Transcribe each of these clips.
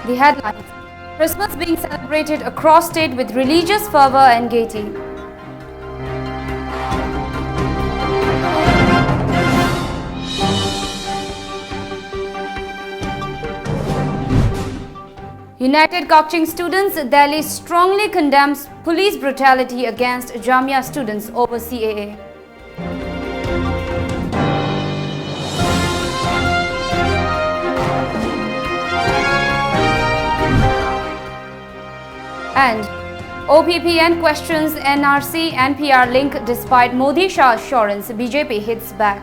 The headlines: Christmas being celebrated across state with religious fervor and gaiety. United Coaching Students, Delhi strongly condemns police brutality against Jamia students over CAA. And OPPN questions NRC and PR link despite Modi Shah assurance BJP hits back.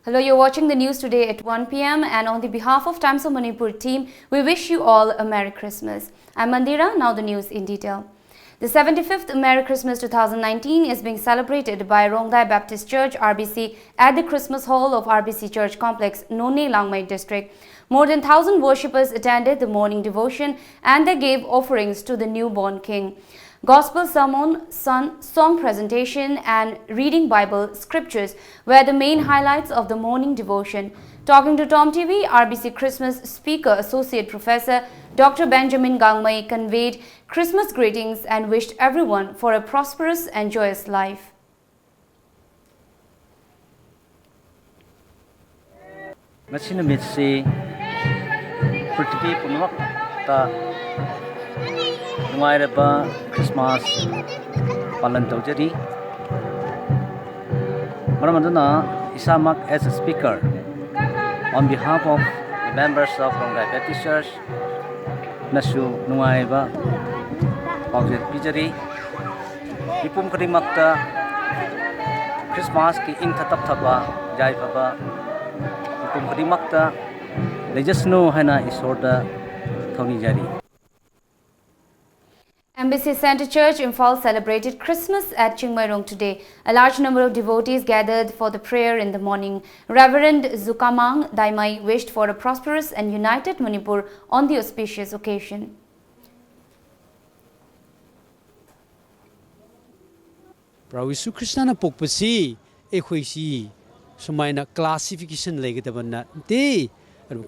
Hello, you're watching the news today at 1 p.m. and on the behalf of Times of Manipur team, we wish you all a Merry Christmas. I'm Mandira, now the news in detail. The 75th Merry Christmas 2019 is being celebrated by Rongdai Baptist Church RBC at the Christmas Hall of RBC Church Complex, Nonne Langmai district. More than 1,000 worshippers attended the morning devotion and they gave offerings to the newborn king. Gospel sermon, song presentation and reading Bible scriptures were the main highlights of the morning devotion. Talking to TOMTV, RBC Christmas Speaker Associate Professor Dr. Benjamin Gangmai conveyed Christmas greetings and wished everyone for a prosperous and joyous life. Christmas palan taujari maramaduna isamak as a speaker on behalf of the members of Rongdai Baptist Church nasu nungaiba paujat pijari ipum kadimakta Christmas ki ing thatap thaba jai baba ipum kadimakta lejasnu haina isorda thoni jari. Embassy Center Church Imphal celebrated Christmas at Chingmairong today. A large number of devotees gathered for the prayer in the morning. Reverend Zukamang Daimai wished for a prosperous and united Manipur on the auspicious occasion. Pravisu Krishna na pokpasi ekhoisi sumaina classification legadabana te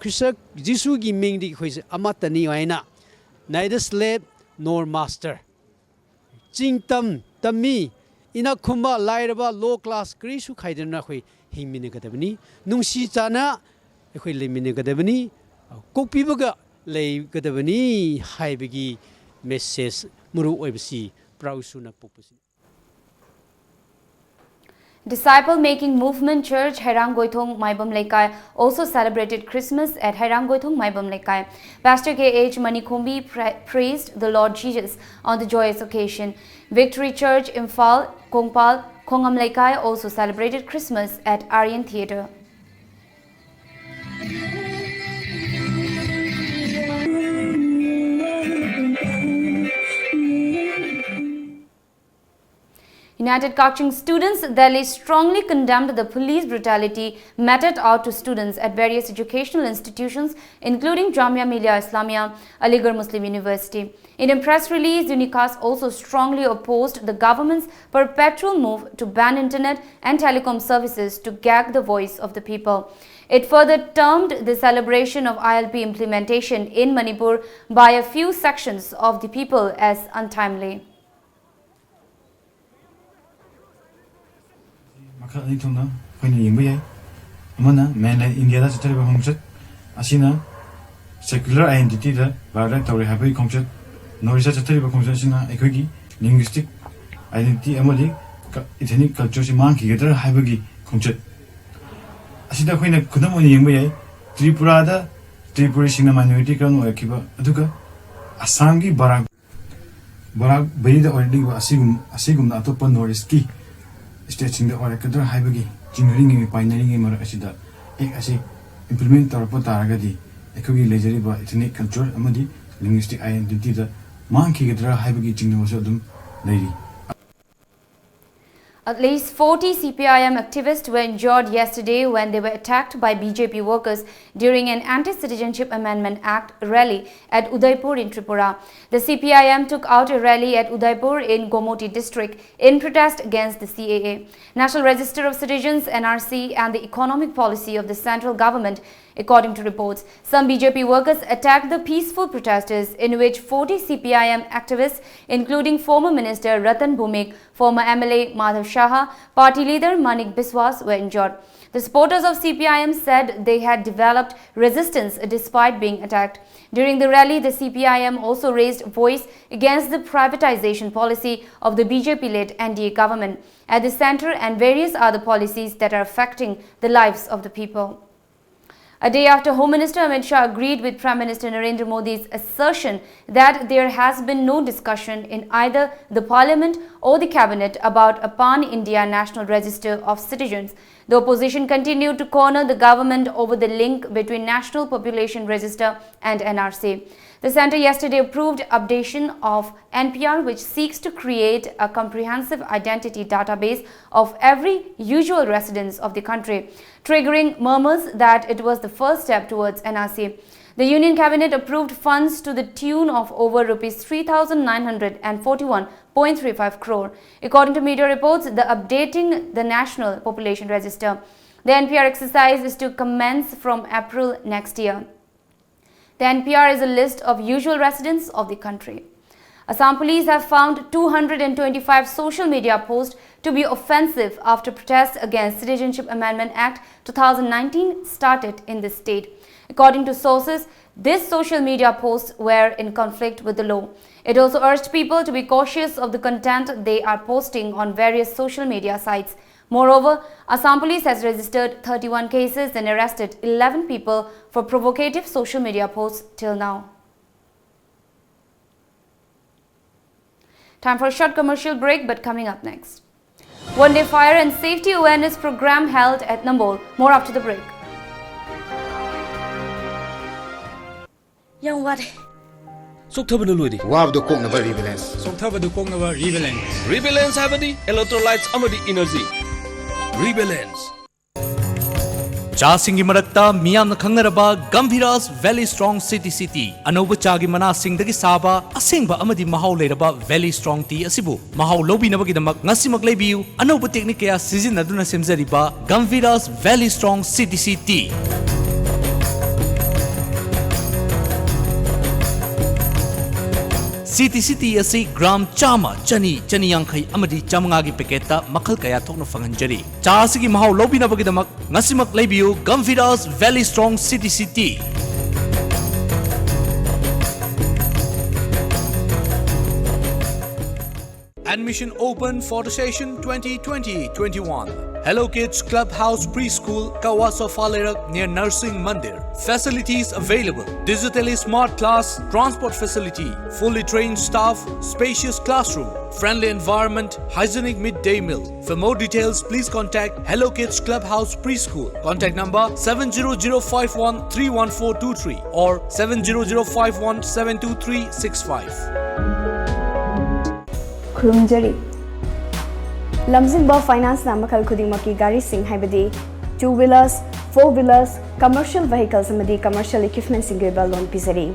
Krishna Jisu gi mingdi khoisi amatani waina neither slave nor master. Jingtam Tami ina kumba lairaba low class Krishu Kaidana Hui Himinikadabani, Nungsi Chana, Equi Liminikadabani, Kopibuga Lay Gadabani, Haibigi, Mrs. Muru Websi, Prausuna Popasi. Disciple-making movement church Hairang Goithong Maibam Lekai also celebrated Christmas at Hairang Goithong Maibam Lekai. Pastor K.H. Manikhombi praised the Lord Jesus on the joyous occasion. Victory Church Imphal Kongpal Kongam Lekai also celebrated Christmas at Aryan Theatre. United Coaching Students, Delhi strongly condemned the police brutality meted out to students at various educational institutions, including Jamia Millia Islamia, Aligarh Muslim University. In a press release, UNICAS also strongly opposed the government's perpetual move to ban internet and telecom services to gag the voice of the people. It further termed the celebration of ILP implementation in Manipur by a few sections of the people as untimely. Mainland India that's a homestead. Asina secular identity that violent or happy concept, no research a terrible conception, equity, linguistic identity, emily, ethnic culture, monkey, other habagi concept. Asida Queen of Kunamoni Yimbe, Tripurada, Tripurishina minority can or Kiba, Aduka, Asangi Barak Barak Beda or Asigum Atopan or ski. Stretching the oracle Hibagi, jingling pioneering or Asida, Asi implement or Potaragadi, Ecogi Legeriba, ethnic culture, Amadi, linguistic identity, the monkey Hibagi Jingle lady. At least 40 CPIM activists were injured yesterday when they were attacked by BJP workers during an Anti-Citizenship Amendment Act rally at Udaipur in Tripura. The CPIM took out a rally at Udaipur in Gomoti district in protest against the CAA, National Register of Citizens (NRC) and the economic policy of the central government. According to reports, some BJP workers attacked the peaceful protesters, in which 40 CPIM activists, including former Minister Ratan Bhumik, former MLA Madhav Shaha, party leader Manik Biswas, were injured. The supporters of CPIM said they had developed resistance despite being attacked. During the rally, the CPIM also raised voice against the privatization policy of the BJP-led NDA government at the centre and various other policies that are affecting the lives of the people. A day after Home Minister Amit Shah agreed with Prime Minister Narendra Modi's assertion that there has been no discussion in either the Parliament or the Cabinet about a pan-India National Register of Citizens, the opposition continued to corner the government over the link between National Population Register and NRC. The centre yesterday approved updation of NPR, which seeks to create a comprehensive identity database of every usual resident of the country, triggering murmurs that it was the first step towards NRC. The Union Cabinet approved funds to the tune of over rupees 3,941.35 crore. According to media reports, the updating the National Population Register. The NPR exercise is to commence from April next year. The NPR is a list of usual residents of the country. Assam police have found 225 social media posts to be offensive after protests against Citizenship Amendment Act 2019 started in the state. According to sources, these social media posts were in conflict with the law. It also urged people to be cautious of the content they are posting on various social media sites. Moreover, Assam police has registered 31 cases and arrested 11 people for provocative social media posts till now. Time for a short commercial break, but coming up next. One-day fire and safety awareness program held at Nambol. More after the break. Yang ware. Soktabana loidi. Wabdo koknaba rebalance. Soktabadu koknaba rebalance. Rebalance habadi electrolytes amadi energy. Rebalance. Chasingi marakta miyamna khangnaraba Gambhira's Valley Strong City Anoba chagi mana singdagi saba asengba amadi mahau leiraba Valley Strong tea asibu mahau lobinabagi ngasimak leibiu anoba technique ya sizinaduna semjariba Gambhira's Valley Strong tea. City asi gram chama chani yangkai amadi chamangagi peketa makhal kaya thokna fanganjari cha asigi mahau lobinabagi damak ngasimak leibiu Gambhira's Valley Strong City. Admission open for the session 2020-21. Hello Kids Clubhouse Preschool, Kawasa Falerak near Nursing Mandir. Facilities available. Digitally smart class, transport facility, fully trained staff, spacious classroom, friendly environment, hygienic midday meal. For more details, please contact Hello Kids Clubhouse Preschool. Contact number 700513143 or 70051723665. Khurumjari Lamjingba Finance na makal khudingmaki gari sing haibadi 2-wheelers, 4-wheelers, commercial vehicles amadi commercial equipment singeba loan pizari.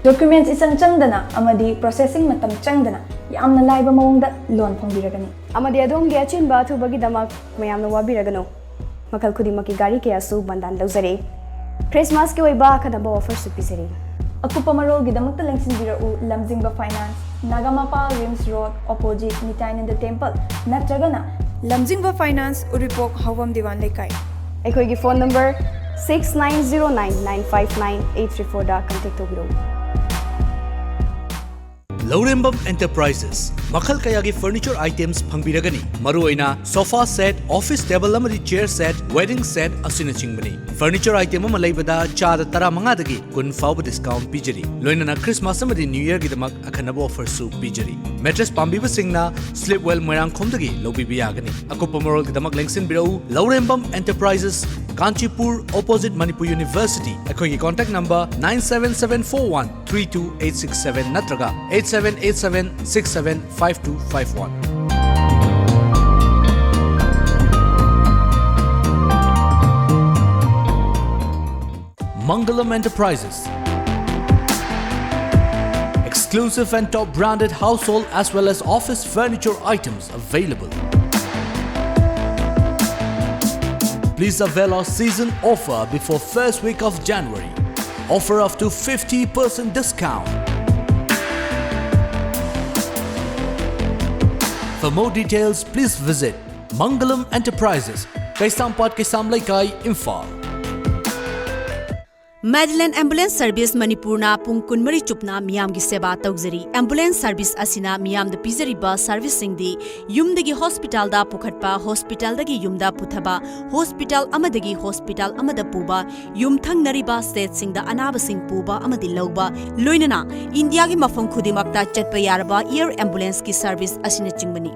Documents isang changdana amadi processing matam changdana yamna laiba mawongda loan phongbiragani. Amadi adom gi achinba thubagi damak mayamna wabiragano. Makal khudingmaki gari kaya su bandan lawzari. Christmas ki oiba kanaba offer su pizari. Akupa marol gi damakta lengsinbirau Lamjingba Finance Nagamapa Rims Road opposite Nitain in the Temple Natragana Lamjingba Finance Uripok Havam Diwan Lekai. Ekoi phone number 6909959834 da contact tobiro. Laurembam Enterprises Makhal kayagi furniture items phangbiragani maruoina sofa set, office table amadi chair set, wedding set asina chingbani. Furniture item ama leibada chada tara mangadagi kun fawba discount pijari. Loinana Christmas amadi New Year gidamak akhanaba offer su pijari. Mattress pambiba singna sleep well moirang khomdagi lobibi yagani. Akupa moral gidamak lengsin birau Laurembam Enterprises Kanchipur opposite Manipuri University. Ekoi contact number 97741 32867 natraga 8787675251. Mangalam Enterprises. Exclusive and top branded household as well as office furniture items available. Please avail our season offer before first week of January. Offer up to 50% discount. For more details, please visit Mangalam Enterprises, Kaisampat Kaisamlaikai, Imphal. Madeline Ambulance Service Manipurna pung kunmari chupna miyam gi seba taugzari. Ambulance service asina miyam da pizariba service singdi yumdagi hospital da pukhatpa, hospital dagi yumda puthaba, hospital amadagi hospital amada puba, yum thangnariba state singda anaba sing puba amadi lauba, loinana India gi mafam khudimakta chatpa yaraba air ambulance ki service asina chingbani.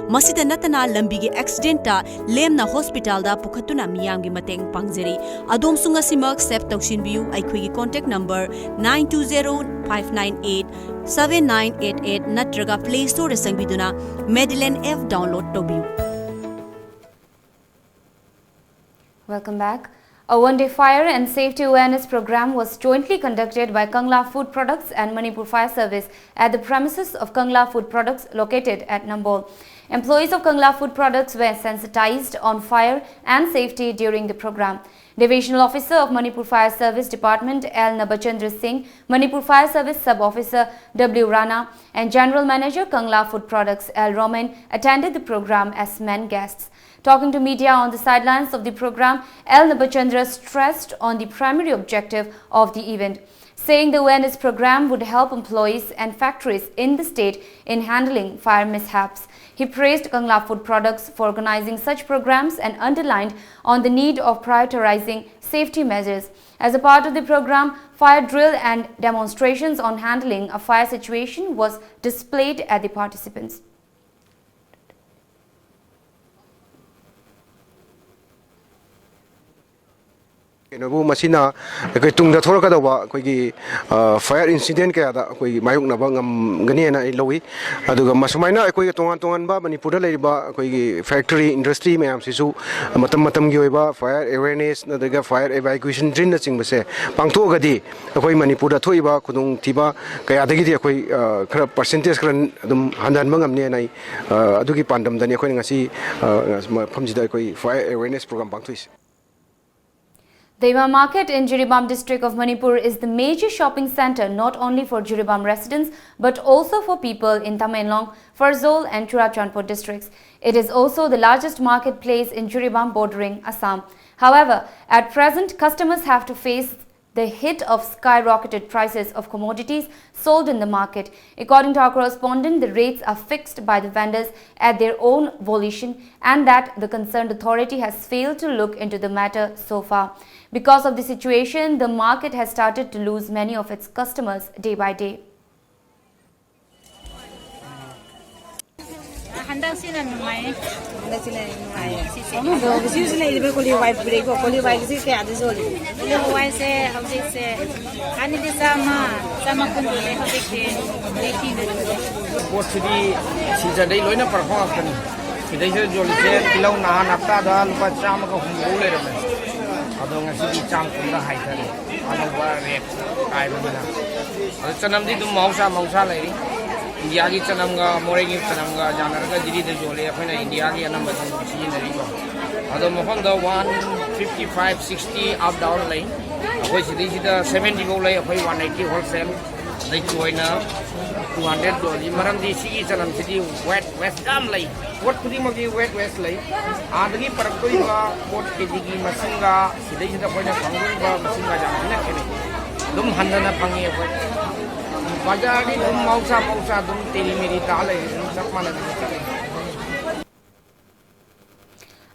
Masida natana lambi gi accident ta lemna hospital da pukhatuna miyam gi mateng pangjari. Adom sunga simak sep taushin biu aikhoi gi contact number 9205987988 natraga Play Store sangbiduna Madeline F download tobiu. Welcome back. A one-day fire and safety awareness program was jointly conducted by Kangla Food Products and Manipur Fire Service at the premises of Kangla Food Products located at Nambol. Employees of Kangla Food Products were sensitized on fire and safety during the program. Divisional Officer of Manipur Fire Service Department L. Nabachandra Singh, Manipur Fire Service Sub-Officer W. Rana and General Manager Kangla Food Products L. Roman attended the program as main guests. Talking to media on the sidelines of the program, L. Nabachandra stressed on the primary objective of the event, saying the awareness program would help employees and factories in the state in handling fire mishaps. He praised Kangla Food Products for organizing such programs and underlined on the need of prioritizing safety measures. As a part of the program, fire drill and demonstrations on handling a fire situation was displayed at the participants. Masina tungda thoraka dawa koigi fire incident kaya da koigi mayuk na ba ngam gani na lowi aduga masumaina koigi tongan ba Manipur da ba koigi factory industry mayam sisu matam gi oiba fire awareness na daga fire evacuation drill na chingbase pangtho gadi koi Manipur da thoiba khudung tiba kaya dagi di koi khara percentage khran dum handan bangam ne nai adugi pandam dani koi ngasi phamji da koi fire awareness program pangthois. The Ima Market in Jiribam district of Manipur is the major shopping center not only for Jiribam residents but also for people in Tamenlong, Farzol and Churachandpur districts. It is also the largest marketplace in Jiribam bordering Assam. However, at present, customers have to face the hit of skyrocketed prices of commodities sold in the market. According to our correspondent, the rates are fixed by the vendors at their own volition and that the concerned authority has failed to look into the matter so far. Because of the situation, the market has started to lose many of its customers day by day. Adong ngasi di campur dah hai tadi, anu buat rep, kai mana. Ada cenam di tu mausa lagi. India ki cenam ga, morengi cenam ga, janar ga jadi tu jual. Apa na India ki anam macam sini dari ko. Ada mohon dah 155, 60 up down lagi. Apa sini 70 go lagi, apa 180 wholesale. Lagi jual na $200. Maram di sini cenam sini west dam lagi. What putting magi wet west lay adagi parakoi ba pot kejigi masinga sidai sida poina pangui ba masinga jamina kene dum handana pangi ko bazar di dum mausa dum teri meri dal hai sab mana chale.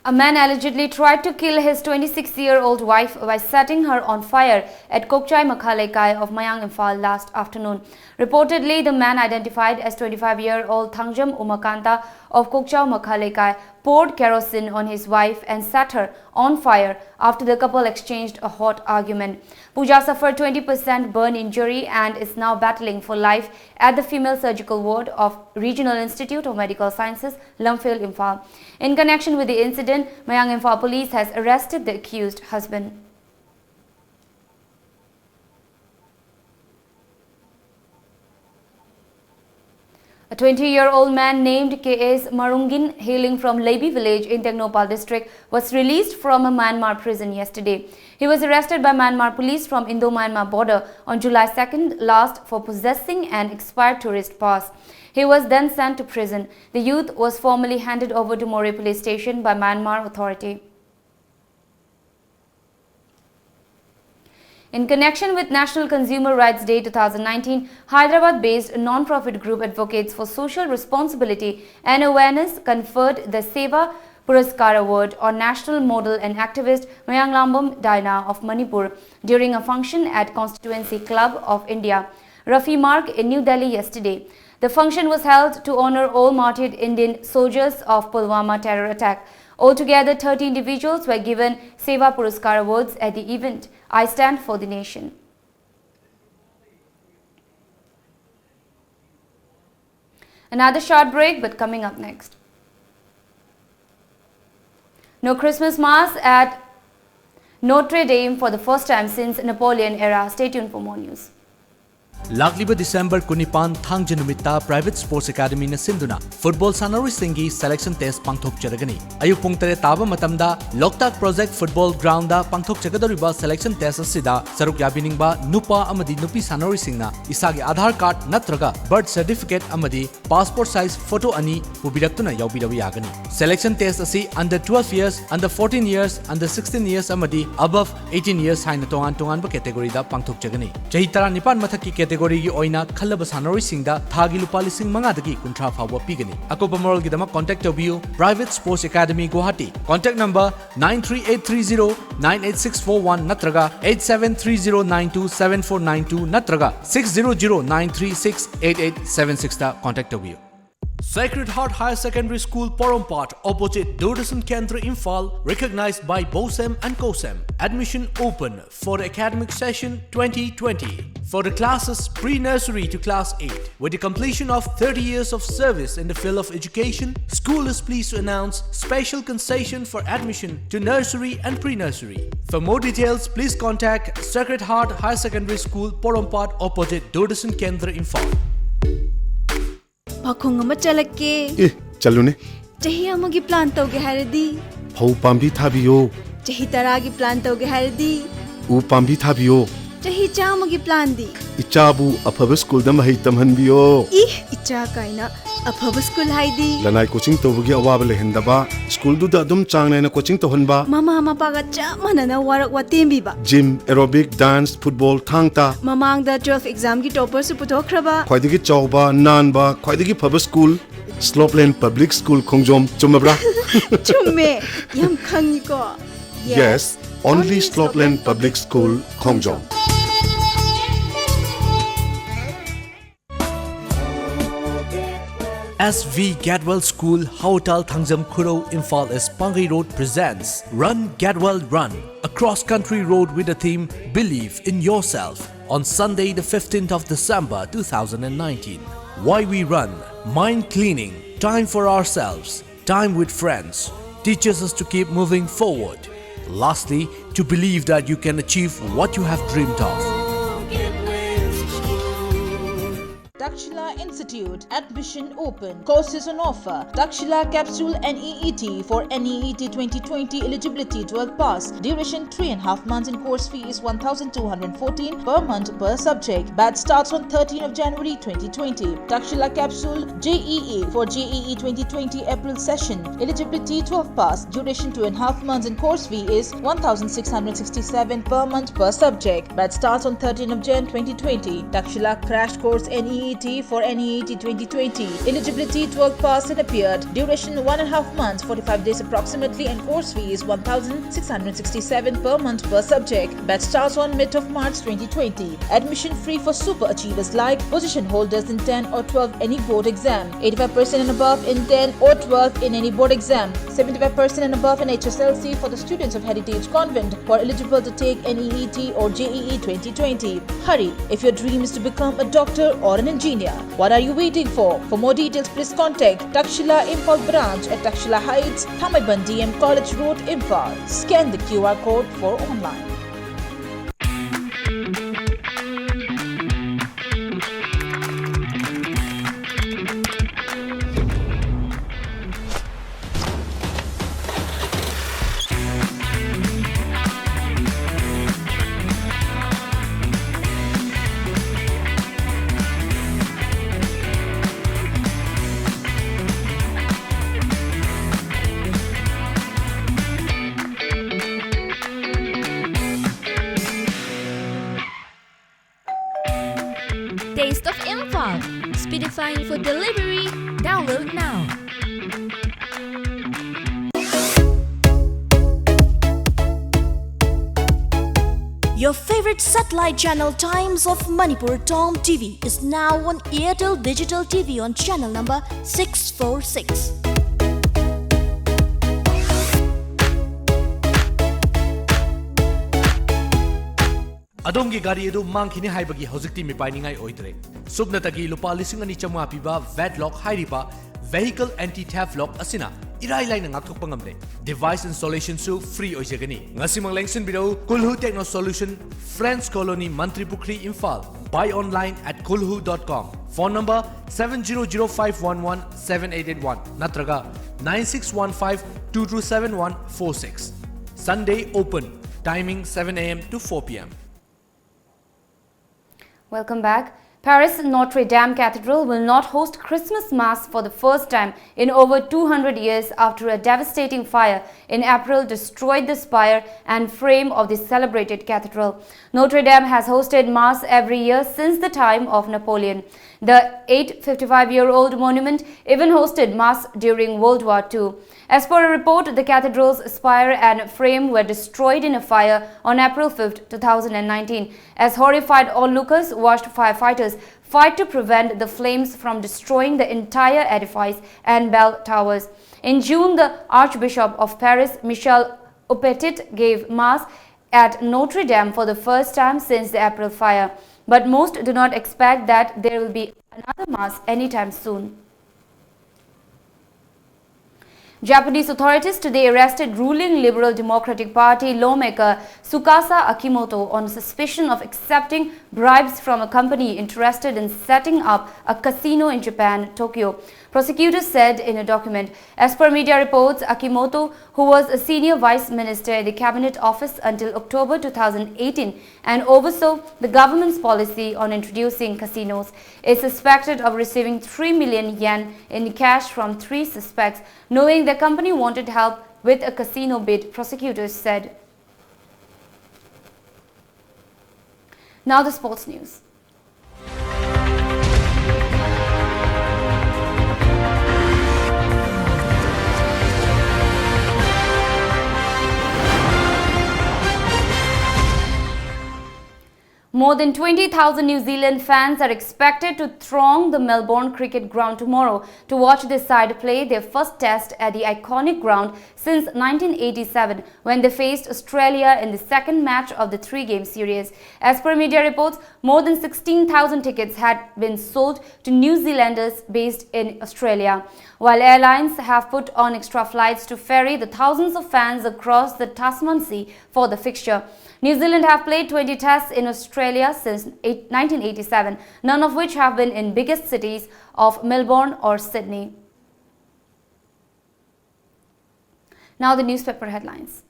A man allegedly tried to kill his 26-year-old wife by setting her on fire at Kokchai Makhalaikai of Mayang Imphal last afternoon. Reportedly, the man identified as 25-year-old Thangjam Umakanta of Kokchau Makhalaikai poured kerosene on his wife and set her on fire after the couple exchanged a hot argument. Pooja suffered 20% burn injury and is now battling for life at the female surgical ward of Regional Institute of Medical Sciences, Lumfield, Imphal. In connection with the incident, Mayang Imphal police has arrested the accused husband. A 20-year-old man named K.S. Marungin, hailing from Leibi village in Technopal district, was released from a Myanmar prison yesterday. He was arrested by Myanmar police from Indo-Myanmar border on July 2nd last for possessing an expired tourist pass. He was then sent to prison. The youth was formally handed over to Moreh police station by Myanmar authority. In connection with National Consumer Rights Day 2019, Hyderabad-based non-profit group Advocates for Social Responsibility and Awareness conferred the Seva Puraskar Award on national model and activist Mayanglambam Daina of Manipur during a function at Constituency Club of India, Rafi Mark in New Delhi yesterday. The function was held to honor all martyred Indian soldiers of Pulwama terror attack. Altogether, 30 individuals were given Seva Puraskar Awards at the event. I stand for the nation. Another short break, but coming up next. No Christmas Mass at Notre Dame for the first time since Napoleon era. Stay tuned for more news. Lagliba December Kunipan Thang Janumita Private Sports Academy na Sinduna Football Sanari Singi Selection Test Pangthok Charagani. Ayuk pung tere taba matamda Loktak Project Football Ground da Pangthok Chagadoriba Selection Test asida Saruk Yabiningba Nupa Amadi Nupi Sanari Singna Isagi Aadhaar Card Natraga Birth Certificate Amadi Passport Size Photo Ani Pubidaktuna Yaubidawi Yagani. Selection Test asi under 12 years, under 14 years, under 16 years Amadi above 18 years Haina Tongan Tongan ba category da Pangthok Chagani. Chahitara Nipan Mathaki category gi oina khallaba sanori singda thagi lupa lising manga dagi kuntra fawa pigani akoba moral gi dama contact tobiu Private Sports Academy Guwahati contact number 93830-98641 natraga 8730927492 natraga 6009368876 da contact tobiu Sacred Heart Higher Secondary School Porompat opposite Doordasan Kendra Imphal recognized by BOSEM and COSEM. Admission open for the academic session 2020 for the classes pre-nursery to class 8. With the completion of 30 years of service in the field of education, school is pleased to announce special concession for admission to nursery and pre-nursery. For more details, please contact Sacred Heart Higher Secondary School Porompat opposite Doordasan Kendra Imphal. Pakhong ama chalake. Chalune. Chahi amagi plan tauge haradi. Phau pambi thabiyo. Chahi taragi plan tauge haradi. U pambi thabiyo. Chahi chamagi plan di. Ichabu afaba school da mahai tamhanbiyo. Icha kaina afaba school haidi. Lanai coaching tawagi awaba lehendaba. School du da adum changne na coaching tawhanba. Mama mapaga chamana na warak watembi ba. Gym, aerobic, dance, football, thangta. Mamang da 12 exam gi topper su putokraba. Khwaidagi chawba, nanba, khwaidagi phaba school. Slopeland Public School Khongjom chumabra. Chumme yam khangi ko. Yes, only Slopeland Public School Khongjom. SV Gadwell School, Hautal Thangjam Khuro, Imphal East Pangai Road presents Run Gadwell Run, a cross-country road with the theme Believe in Yourself on Sunday the 15th of December 2019. Why we run? Mind cleaning, time for ourselves, time with friends, teaches us to keep moving forward. Lastly, to believe that you can achieve what you have dreamed of. Takshila Institute, admission open, courses on offer. Takshila Capsule NEET for NEET 2020 eligibility 12 pass, duration 3.5 months and course fee is 1,214 per month per subject. Batch starts on 13th of January 2020. Takshila Capsule JEE for JEE 2020 April session, eligibility 12 pass, duration 2.5 months and course fee is 1,667 per month per subject. Batch starts on 13th of Jan 2020. Takshila Crash Course NEET for NEET 2020. Eligibility 12 pass and appeared. Duration 1.5 months, 45 days approximately, and course fee is 1,667 per month per subject. Batch starts on mid of March 2020. Admission free for super achievers like position holders in 10 or 12 any board exam, 85% and above in 10 or 12 in any board exam, 75% and above in HSLC for the students of Heritage Convent who are eligible to take NEET or JEE 2020. Hurry, if your dream is to become a doctor or an engineer. What are you waiting for? For more details, please contact Takshila Imphal branch at Takshila Heights, Thamaiban DM College Road, Imphal. Scan the QR code for online. taste of Imphal. Speedifying food delivery. Download now. Your favorite satellite channel Times of Manipur TOMTV is now on Airtel Digital TV on channel number 646. Adongi gari edu mangkhini haibagi hojikti mipainingai oidre. Subnatagi lupa lising ani chamwa piba VAT lock hairiba vehicle anti-theft lock asina irai laina ngakthokpa ngamle. Device installation su free oijagani. Ngasimang lengsin bidau Kulhu Techno Solution, Friends Colony, Mantripukri, Imphal. Buy online at kulhu.com. Phone number 7005117881 natraga 9615227146. Sunday open. Timing 7 a.m. to 4 p.m. Welcome back. Paris Notre Dame Cathedral will not host Christmas Mass for the first time in over 200 years after a devastating fire in April destroyed the spire and frame of the celebrated cathedral. Notre Dame has hosted Mass every year since the time of Napoleon. The 855-year-old monument even hosted Mass during World War II. As per a report, the cathedral's spire and frame were destroyed in a fire on April 5, 2019. As horrified onlookers watched firefighters fight to prevent the flames from destroying the entire edifice and bell towers. In June, the Archbishop of Paris, Michel Aupetit, gave Mass at Notre Dame for the first time since the April fire. But most do not expect that there will be another Mass anytime soon. Japanese authorities today arrested ruling Liberal Democratic Party lawmaker Tsukasa Akimoto on suspicion of accepting bribes from a company interested in setting up a casino in Japan, Tokyo. Prosecutors said in a document. As per media reports, Akimoto, who was a senior vice minister in the cabinet office until October 2018 and oversaw the government's policy on introducing casinos, is suspected of receiving 3 million yen in cash from 3 suspects, knowing the company wanted help with a casino bid, prosecutors said. Now the sports news. More than 20,000 New Zealand fans are expected to throng the Melbourne cricket ground tomorrow to watch the side play their first test at the iconic ground since 1987 when they faced Australia in the second match of the 3-game series. As per media reports, more than 16,000 tickets had been sold to New Zealanders based in Australia, while airlines have put on extra flights to ferry the thousands of fans across the Tasman Sea for the fixture. New Zealand have played 20 tests in Australia since 1987, none of which have been in biggest cities of Melbourne or Sydney. Now the newspaper headlines.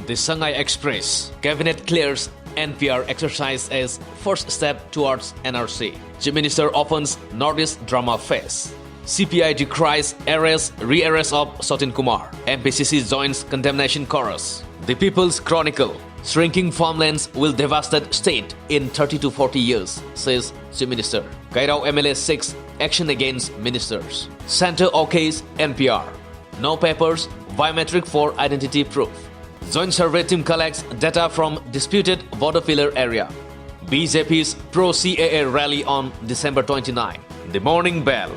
The Shanghai Express. Cabinet clears NPR exercise as first step towards NRC. Chief Minister opens Northeast drama phase. CPI decries arrest, re-arrest of Satin Kumar. MPCC joins condemnation chorus. The People's Chronicle. Shrinking farmlands will devastate state in 30 to 40 years, says Chief Minister. Kairao MLA 6, action against ministers. Center okays NPR. No papers, biometric for identity proof. Joint survey team collects data from disputed voter filler area. BJP's pro-CAA rally on December 29. The Morning Bell.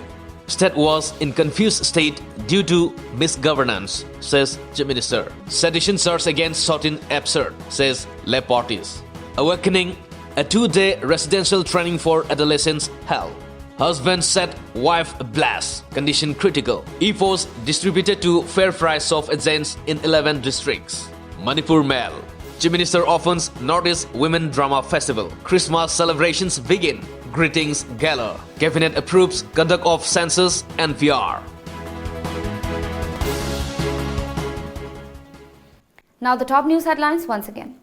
State was in confused state due to misgovernance, says Chief Minister. Sedition surge against Satin absurd, says lab parties. Awakening, a 2-day residential training for adolescents held. Husband set wife blast, condition critical. E-post distributed to fair price of agents in 11 districts. Manipur Mail. Chief Minister opens Northeast Women Drama Festival. Christmas celebrations begin. Greetings Gala. Cabinet approves conduct of census NPR. Now the top news headlines once again.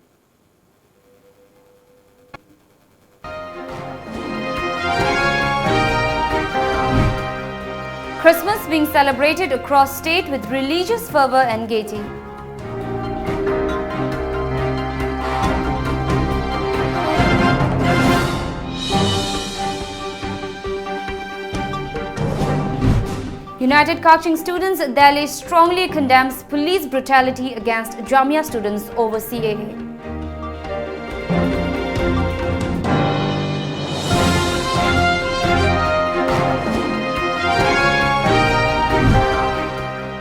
Christmas being celebrated across state with religious fervor and gaiety. United Kaching students, Delhi strongly condemns police brutality against Jamia students over CAA.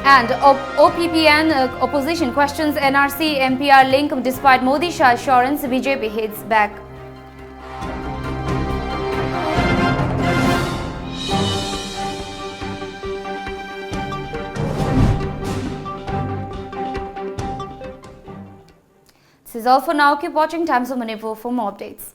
And OPPN opposition questions NRC MPR link despite Modi Shah assurance BJP hits back. This is all for now. Keep watching Times of Manipur for more updates.